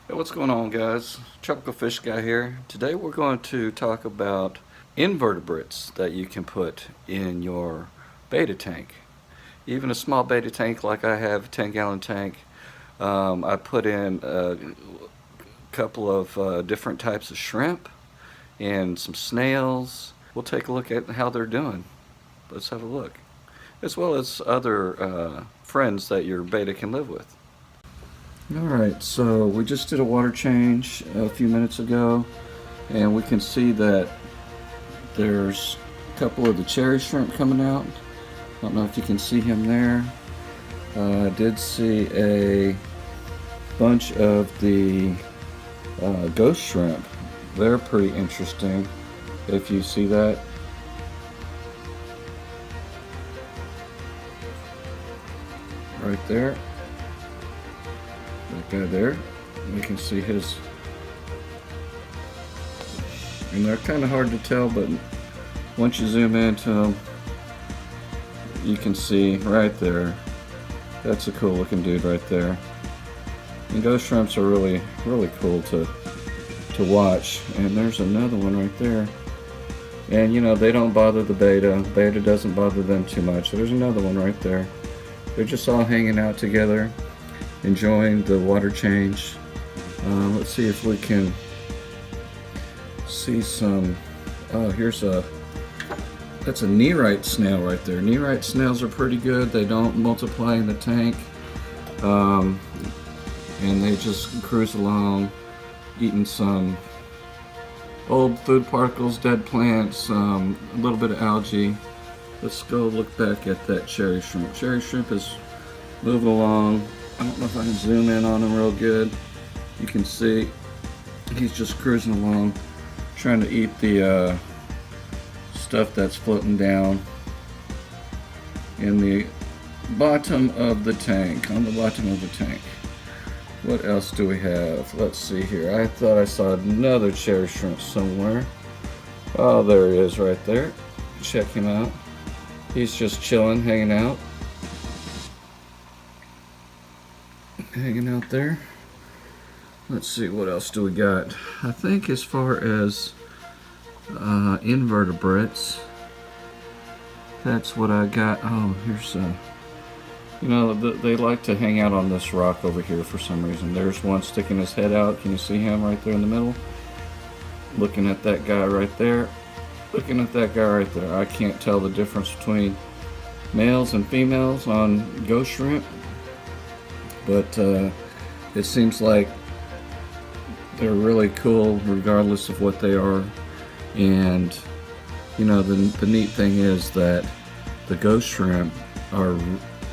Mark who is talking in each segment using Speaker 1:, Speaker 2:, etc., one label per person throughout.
Speaker 1: Hey, what's going on, guys? Tropical Fish Guy here. Today we're going to talk about invertebrates that you can put in your betta tank. Even a small betta tank like I have, a 10-gallon tank, I put in a couple of different types of shrimp and some snails. We'll take a look at how they're doing. Let's have a look. As well as other friends that your betta can live with. Alright, so we just did a water change a few minutes ago, and we can see that there's a couple of the cherry shrimp coming out. I don't know if you can see him there. I did see a bunch of the ghost shrimp. They're pretty interesting, if you see that. Right there. That guy there, we can see his, and they're kind of hard to tell, but once you zoom into them, you can see right there. That's a cool looking dude right there. And ghost shrimps are really cool to watch. And there's another one right there. And you know, they don't bother the betta. Betta doesn't bother them too much. There's another one right there. They're just all hanging out together, enjoying the water change. Let's see if we can see some. Oh, that's a nerite snail right there. Nerite snails are pretty good. They don't multiply in the tank, and they just cruise along, eating some old food particles, dead plants, a little bit of algae. Let's go look back at that cherry shrimp. Cherry shrimp is moving along. I don't know if I can zoom in on him real good. You can see he's just cruising along, trying to eat the stuff that's floating down in the bottom of the tank, on the bottom of the tank. What else do we have? Let's see here. I thought I saw another cherry shrimp somewhere. Oh, there he is right there. Check him out. He's just chilling, hanging out. Hanging out there. Let's see, what else do we got? I think as far as invertebrates, that's what I got. Oh, here's you know, they like to hang out on this rock over here for some reason. There's one sticking his head out. Can you see him right there in the middle? Looking at that guy right there. Looking at that guy right there. I can't tell the difference between males and females on ghost shrimp, but it seems like they're really cool regardless of what they are. And you know, the neat thing is that the ghost shrimp are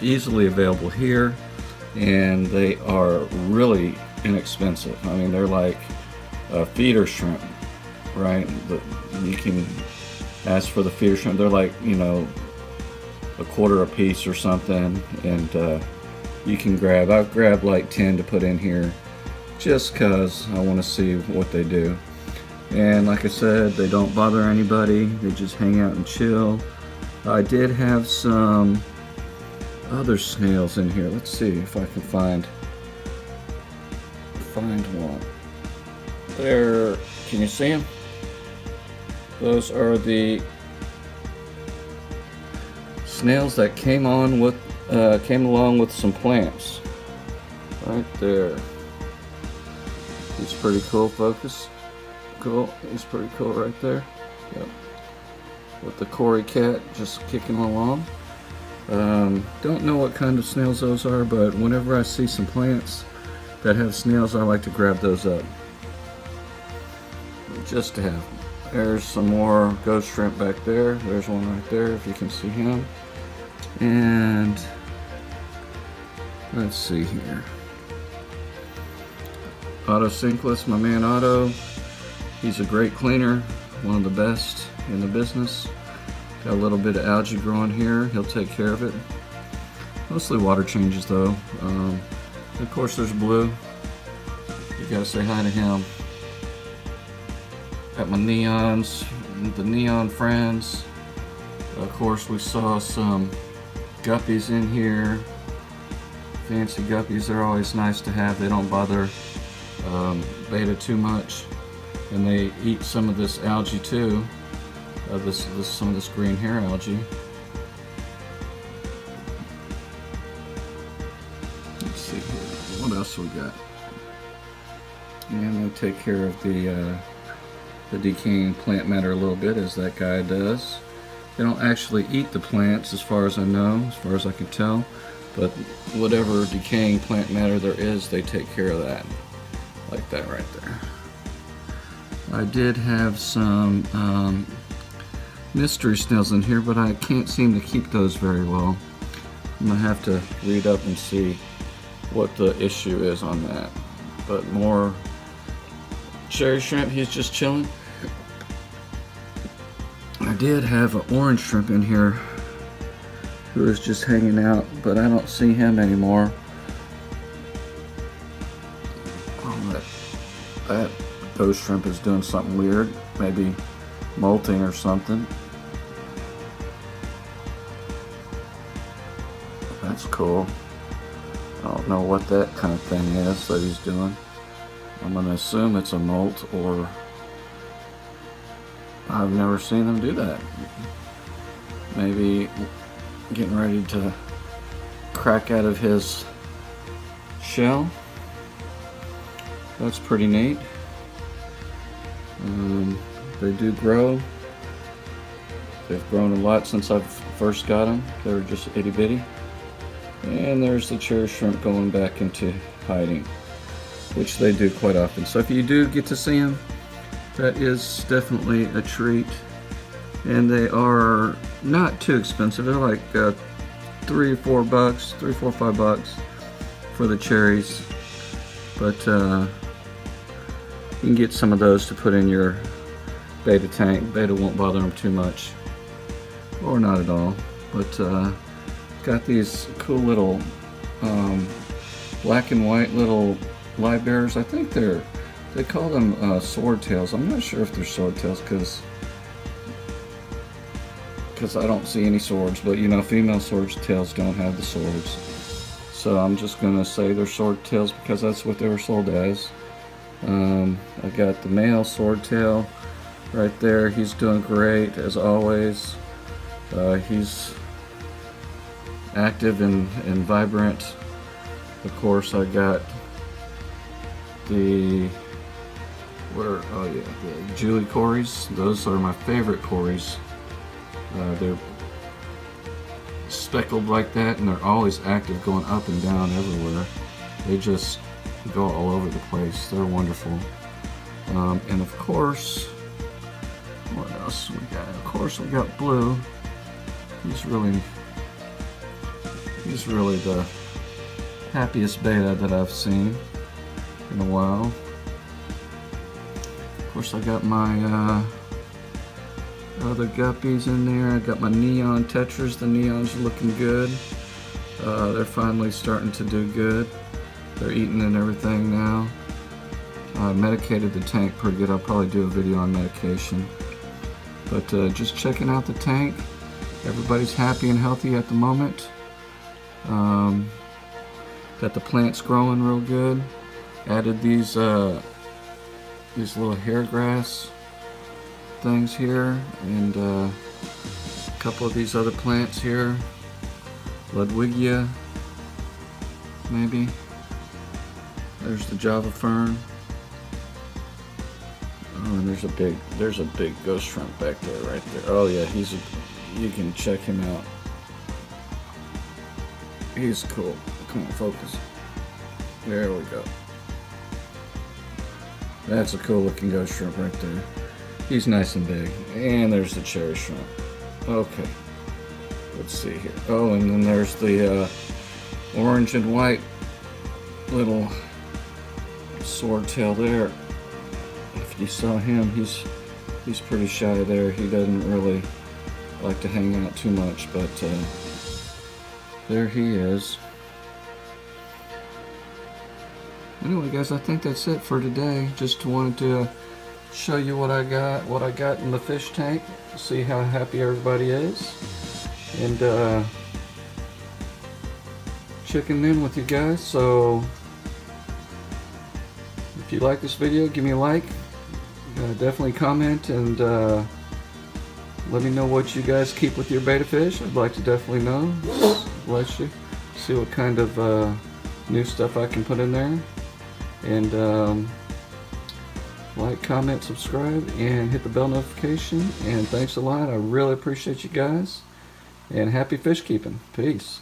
Speaker 1: easily available here, and they are really inexpensive. I mean, they're like a feeder shrimp, right? You can ask for the feeder shrimp. They're like, you know, $1 a piece or something, and you can grab. I've grabbed like 10 to put in here just cause I want to see what they do. And like I said, they don't bother anybody. They just hang out and chill. I did have some other snails in here. Let's see if I can find one. There, can you see them? Those are the snails that came along with some plants. Right there. He's pretty cool, focus. Cool. He's pretty cool right there. Yep. With the cory cat just kicking along. Don't know what kind of snails those are, but whenever I see some plants that have snails, I like to grab those up. Just to have. There's some more ghost shrimp back there. There's one right there if you can see him. And let's see here. Otto Sinkless, my man Otto. He's a great cleaner, one of the best in the business. Got a little bit of algae growing here. He'll take care of it. Mostly water changes though. Of course there's Blue. You gotta say hi to him. Got my neons, the neon friends. Of course we saw some guppies in here. Fancy guppies, they're always nice to have. They don't bother betta too much, and they eat some of this algae too. Some of this green hair algae. Let's see here. What else we got? And I'm going to take care of the decaying plant matter a little bit, as that guy does. They don't actually eat the plants, as far as I know, as far as I can tell, but whatever decaying plant matter there is, they take care of that. Like that right there. I did have some mystery snails in here, but I can't seem to keep those very well. I'm going to have to read up and see what the issue is on that. But more cherry shrimp, he's just chilling. I did have an orange shrimp in here who was just hanging out, but I don't see him anymore. Oh, that ghost shrimp is doing something weird, maybe molting or something. That's cool. I don't know what that kind of thing is that he's doing. I'm going to assume it's a molt, or I've never seen him do that. Maybe getting ready to crack out of his shell. That's pretty neat. They do grow. They've grown a lot since I first got them. They were just itty bitty. And there's the cherry shrimp going back into hiding, which they do quite often. So if you do get to see them, that is definitely a treat. And they are not too expensive. They're like $3 or $4, $5 for the cherries. But you can get some of those to put in your betta tank. Betta won't bother them too much, or not at all. But got these cool little black and white little live bearers. I think they call them swordtails. I'm not sure if they're swordtails because I don't see any swords, but you know, female swordtails don't have the swords. So I'm just gonna say they're swordtails because that's what they were sold as. I got the male swordtail right there. He's doing great as always. He's active and vibrant. Of course, I got the the Julie cories. Those are my favorite cories. They're speckled like that, and they're always active, going up and down everywhere. They just go all over the place. They're wonderful. And of course, what else we got? Of course, we got Blue. He's really the happiest betta that I've seen in a while. Of course, I got my other guppies in there. I got my neon Tetras. The neons are looking good. They're finally starting to do good. They're eating and everything now. I medicated the tank pretty good. I'll probably do a video on medication. But just checking out the tank. Everybody's happy and healthy at the moment. Got the plants growing real good. Added these little hair grass things here, and a couple of these other plants here. Ludwigia, maybe. There's the Java Fern. Oh, and there's a big ghost shrimp back there, right there. Oh yeah, you can check him out. He's cool. Come on, focus. There we go. That's a cool looking ghost shrimp right there. He's nice and big. And there's the cherry shrimp. Okay. Let's see here. Oh, and then there's the orange and white little swordtail there. If you saw him, he's pretty shy there. He doesn't really like to hang out too much, but there he is. Anyway, guys, I think that's it for today. Just wanted to show you what I got in the fish tank. See how happy everybody is, and checking in with you guys. So If you like this video, give me a like. Definitely comment and let me know what you guys keep with your betta fish. I'd like to definitely know. Bless you. See what kind of new stuff I can put in there. And like, comment, subscribe, and hit the bell notification. And thanks a lot. I really appreciate you guys. And happy fish keeping. Peace.